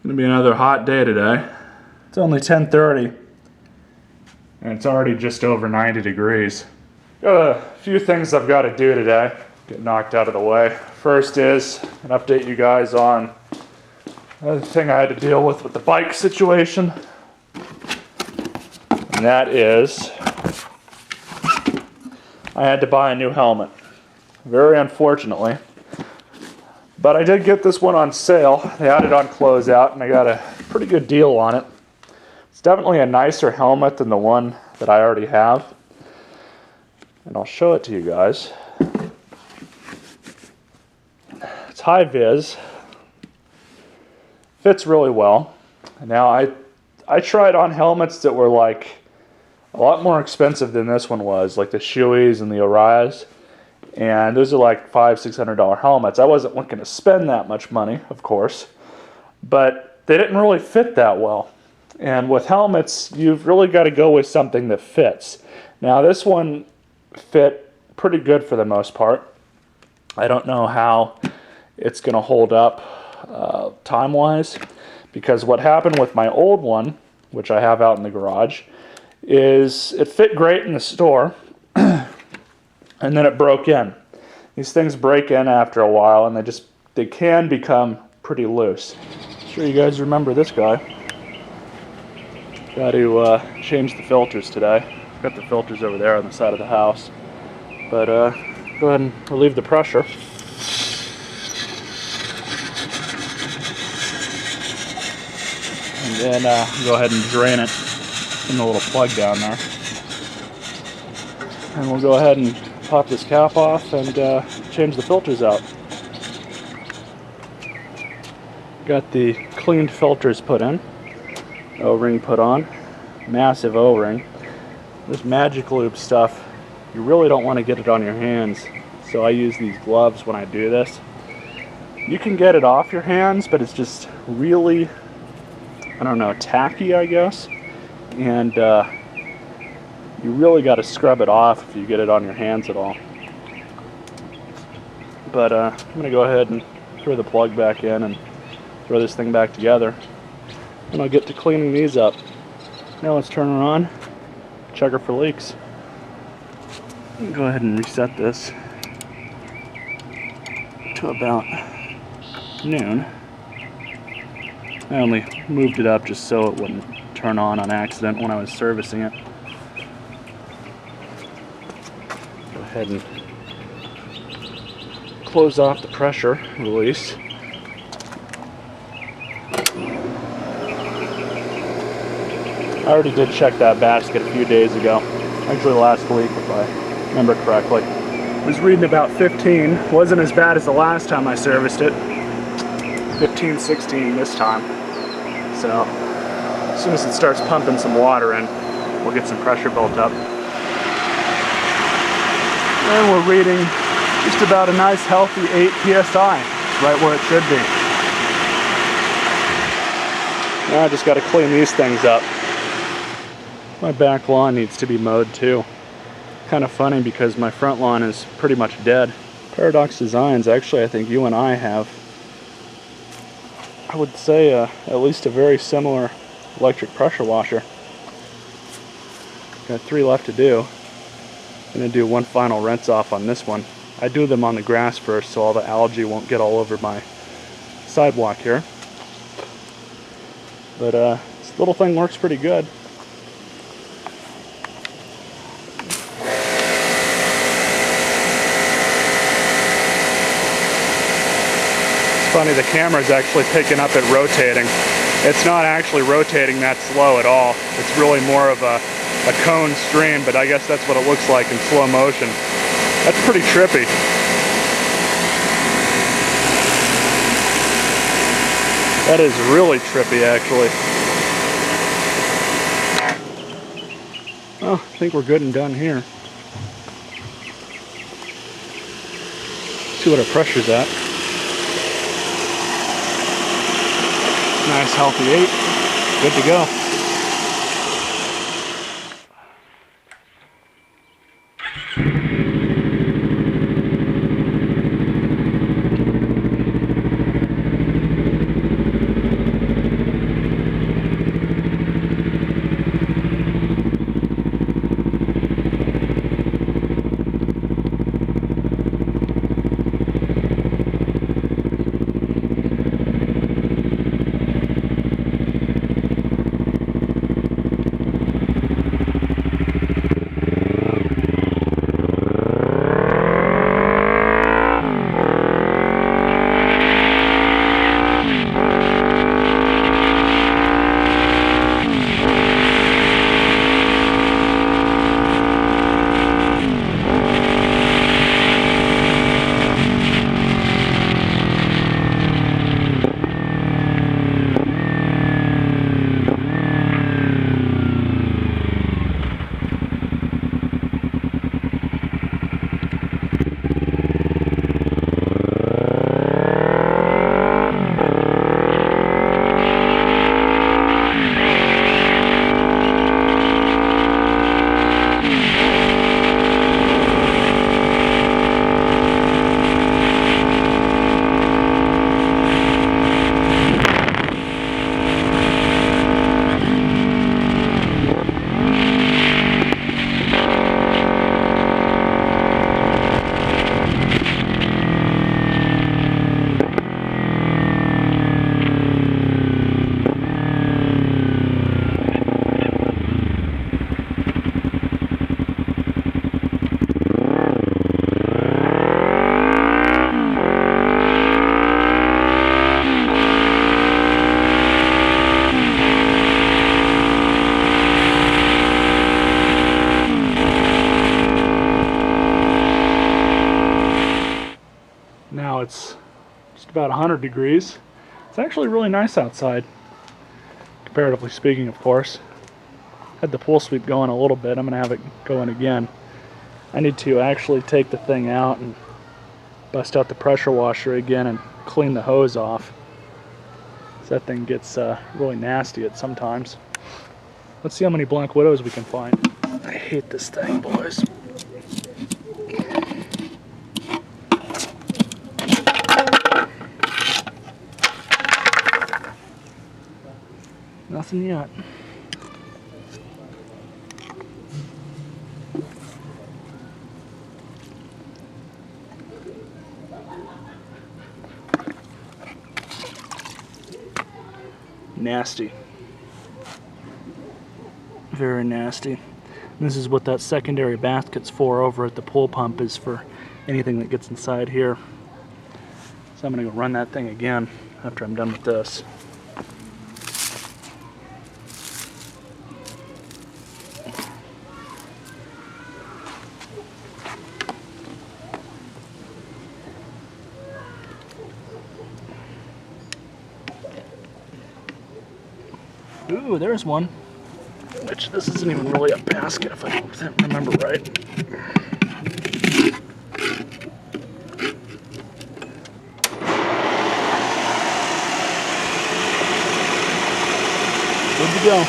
Gonna be another hot day today. It's only 10:30 and it's already just over 90 degrees. Got a few things I've got to do today, get knocked out of the way. First is an update you guys on another thing I had to deal with the bike situation. And that is, I had to buy a new helmet. Very unfortunately. But I did get this one on sale. They had it on closeout and I got a pretty good deal on it. It's definitely a nicer helmet than the one that I already have. And I'll show it to you guys. It's high vis. Fits really well. Now I tried on helmets that were like a lot more expensive than this one was, like the Shoeis and the Orias. And those are like $500–600 helmets. I wasn't looking to spend that much money, of course, but they didn't really fit that well. And with helmets, you've really got to go with something that fits. Now this one fit pretty good for the most part. I don't know how it's going to hold up time-wise, because what happened with my old one, which I have out in the garage, is it fit great in the store. And then it broke in. These things break in after a while and they can become pretty loose. I'm sure you guys remember this guy. Got to change the filters today. Got the filters over there on the side of the house. But go ahead and relieve the pressure. And then go ahead and drain it in the little plug down there. And we'll go ahead and pop this cap off and change the filters out. Got the cleaned filters put in, O-ring put on, massive O-ring. This Magic Lube stuff, you really don't want to get it on your hands, so I use these gloves when I do this. You can get it off your hands, but it's just really, I don't know, tacky, I guess. And you really got to scrub it off if you get it on your hands at all. But I'm going to go ahead and throw the plug back in and throw this thing back together. And I'll get to cleaning these up. Now let's turn her on, check her for leaks. Go ahead and reset this to about noon. I only moved it up just so it wouldn't turn on accident when I was servicing it. Go ahead and close off the pressure release. I already did check that basket a few days ago, actually last week if I remember correctly. I was reading about 15, wasn't as bad as the last time I serviced it. 15, 16 this time. So as soon as it starts pumping some water in, we'll get some pressure built up. And we're reading just about a nice healthy 8 psi, right where it should be. Now I just got to clean these things up. My back lawn needs to be mowed too. Kind of funny because my front lawn is pretty much dead. Paradox Designs, actually I think you and I have, I would say at least a very similar electric pressure washer. Got 3 left to do. I'm going to do one final rinse off on this one. I do them on the grass first so all the algae won't get all over my sidewalk here. But this little thing works pretty good. It's funny, the camera is actually picking up it rotating. It's not actually rotating that slow at all. It's really more of a cone stream, but I guess that's what it looks like in slow motion. That's pretty trippy. That is really trippy, actually. Well, I think we're good and done here. See what our pressure's at. Nice healthy 8. Good to go. about 100 degrees. It's actually really nice outside, comparatively speaking, of course. Had the pool sweep going a little bit. I'm going to have it going again. I need to actually take the thing out and bust out the pressure washer again and clean the hose off. So that thing gets really nasty at sometimes. Let's see how many Black Widows we can find. I hate this thing, boys. Nothing yet. Nasty. Very nasty. This is what that secondary basket's for over at the pool pump, is for anything that gets inside here. So I'm gonna go run that thing again after I'm done with this. Ooh, there's one. Which, this isn't even really a basket if I remember right. Good to go.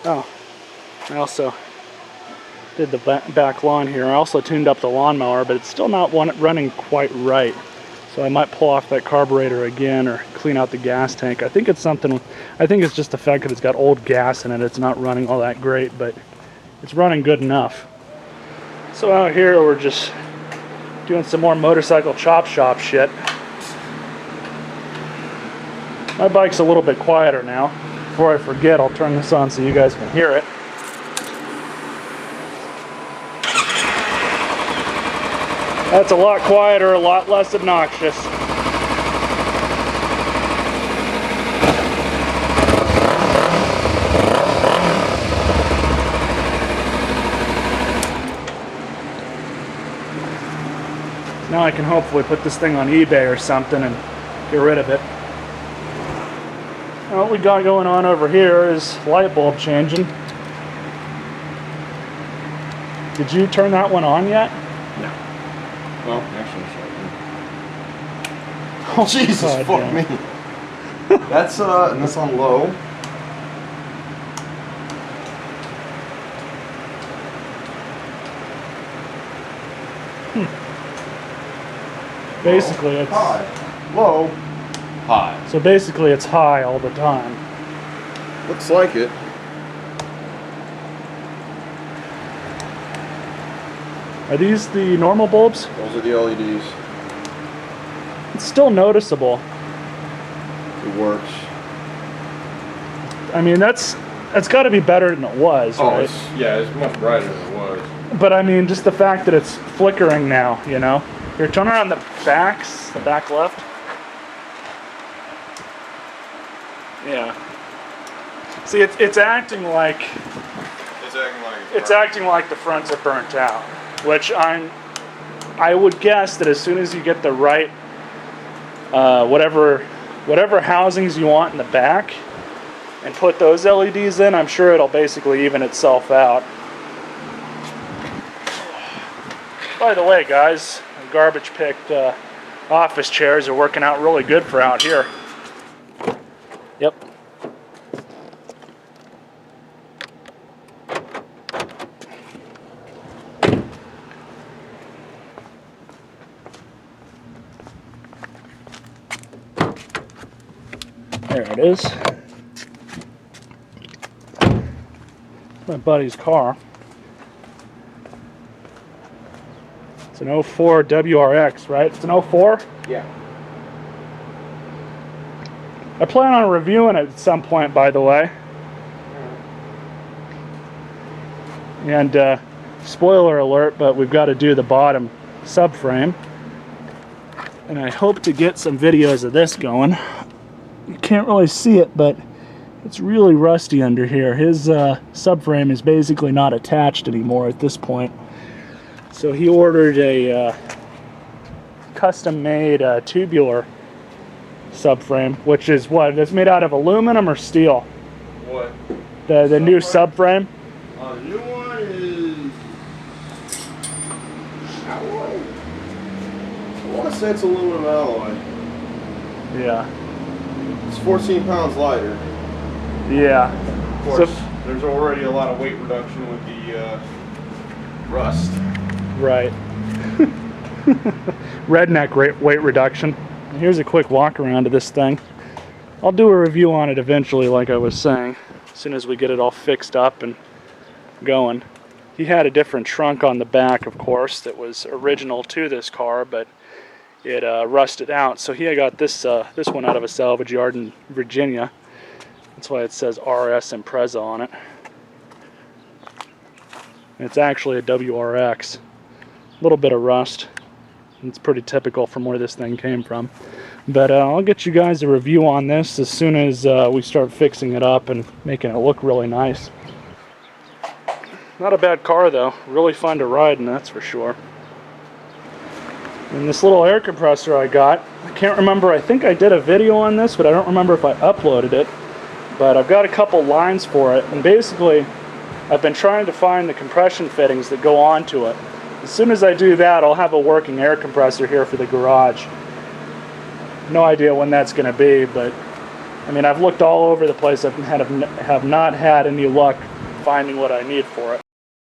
Oh, I also did the back lawn here. I also tuned up the lawnmower, but it's still not running quite right. So I might pull off that carburetor again or clean out the gas tank. I think it's something, I think it's just the fact that it's got old gas in it. It's not running all that great, but it's running good enough. So out here we're just doing some more motorcycle chop shop shit. My bike's a little bit quieter now. Before I forget, I'll turn this on so you guys can hear it. That's a lot quieter, a lot less obnoxious. Now I can hopefully put this thing on eBay or something and get rid of it. Now what we got going on over here is light bulb changing. Did you turn that one on yet? No. Well, actually, oh, Jesus, fuck me. That's and that's on low. Basically, it's high, low, high. So basically, it's high all the time. Looks like it. Are these the normal bulbs? Those are the LEDs. It's still noticeable. It works. I mean, that's got to be better than it was, right? Yeah, it's much brighter than it was. But I mean, just the fact that it's flickering now, you know? Here, turn around the backs, the back left. Yeah. See, it's acting like it's acting like the fronts are burnt out, which I would guess that as soon as you get the right whatever housings you want in the back and put those LEDs in, I'm sure it'll basically even itself out. By the way, guys, garbage picked office chairs are working out really good for out here. Yep. There it is. My buddy's car. It's an 04 WRX, right? It's an 04? Yeah. I plan on reviewing it at some point, by the way. And spoiler alert, but we've got to do the bottom subframe. And I hope to get some videos of this going. You can't really see it, but It's really rusty under here. His subframe is basically not attached anymore at this point. So he ordered a custom-made tubular subframe, which is what? It's made out of aluminum or steel? What? The new subframe? The new one is alloy. I want to say it's aluminum alloy. Yeah. It's 14 pounds lighter. Yeah. Of course, there's already a lot of weight reduction with the rust. Right. Redneck weight reduction. Here's a quick walk around of this thing. I'll do a review on it eventually, like I was saying, as soon as we get it all fixed up and going. He had a different trunk on the back, of course, that was original to this car, but it rusted out. So he got this one out of a salvage yard in Virginia. That's why it says RS Impreza on it. And it's actually a WRX. A little bit of rust. It's pretty typical from where this thing came from. But I'll get you guys a review on this as soon as we start fixing it up and making it look really nice. Not a bad car though. Really fun to ride, and that's for sure. And this little air compressor I got, I can't remember, I think I did a video on this, but I don't remember if I uploaded it. But I've got a couple lines for it, and basically I've been trying to find the compression fittings that go onto it. As soon as I do that, I'll have a working air compressor here for the garage. No idea when that's going to be, but I mean, I've looked all over the place. I have not had any luck finding what I need for it.